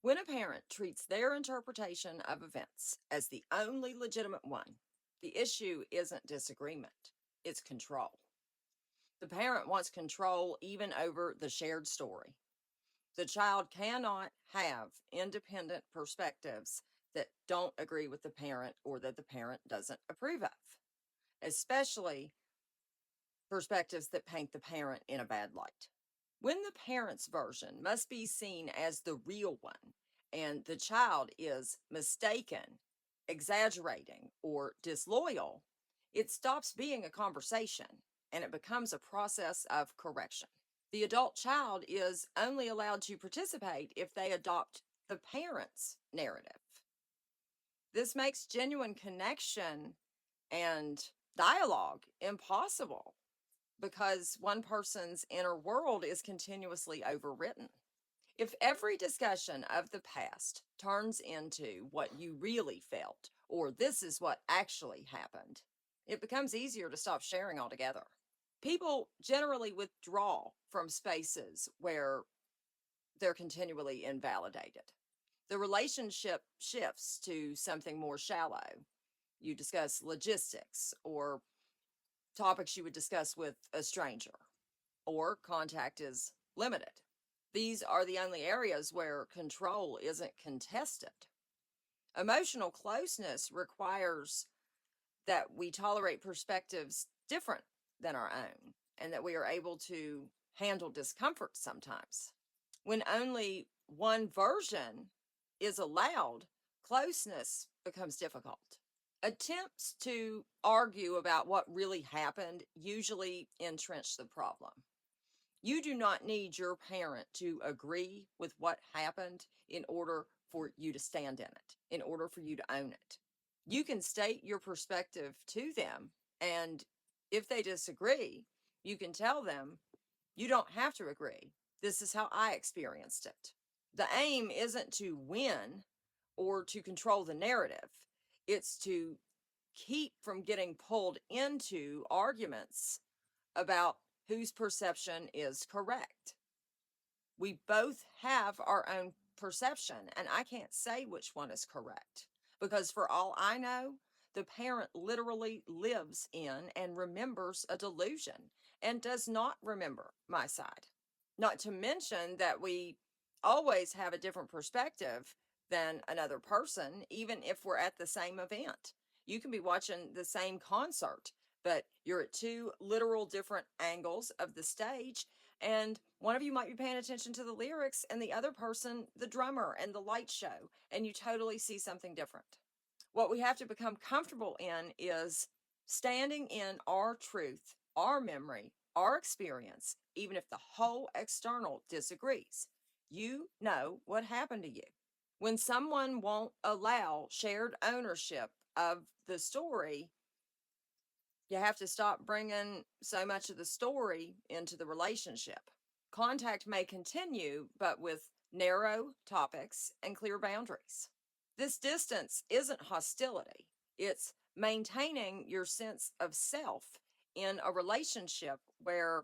When a parent treats their interpretation of events as the only legitimate one, the issue isn't disagreement, it's control. The parent wants control even over the shared story. The child cannot have independent perspectives that don't agree with the parent or that the parent doesn't approve of, especially perspectives that paint the parent in a bad light. When the parent's version must be seen as the real one and the child is mistaken, exaggerating, or disloyal, it stops being a conversation and it becomes a process of correction. The adult child is only allowed to participate if they adopt the parent's narrative. This makes genuine connection and dialogue impossible because one person's inner world is continuously overwritten. If every discussion of the past turns into what you really felt, or this is what actually happened, it becomes easier to stop sharing altogether. People generally withdraw from spaces where they're continually invalidated. The relationship shifts to something more shallow. You discuss logistics or topics you would discuss with a stranger, or contact is limited. These are the only areas where control isn't contested. Emotional closeness requires that we tolerate perspectives different than our own and that we are able to handle discomfort sometimes. When only one version is allowed, closeness becomes difficult. Attempts to argue about what really happened usually entrench the problem. You do not need your parent to agree with what happened in order for you to stand in it, in order for you to own it. You can state your perspective to them, and if they disagree, you can tell them, you don't have to agree. This is how I experienced it. The aim isn't to win or to control the narrative, it's to keep from getting pulled into arguments about whose perception is correct. We both have our own perception, and I can't say which one is correct because, for all I know, the parent literally lives in and remembers a delusion and does not remember my side. Not to mention that we always have a different perspective than another person, even if we're at the same event. You can be watching the same concert, but you're at two literal different angles of the stage, and one of you might be paying attention to the lyrics and the other person the drummer and the light show, and you totally see something different. What we have to become comfortable in is standing in our truth, our memory, our experience, even if the whole external disagrees. You know what happened to you. When someone won't allow shared ownership of the story, you have to stop bringing so much of the story into the relationship. Contact may continue, but with narrow topics and clear boundaries. This distance isn't hostility, it's maintaining your sense of self in a relationship where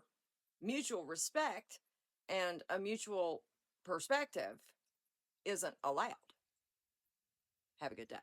mutual respect and a mutual perspective isn't allowed. Have a good day.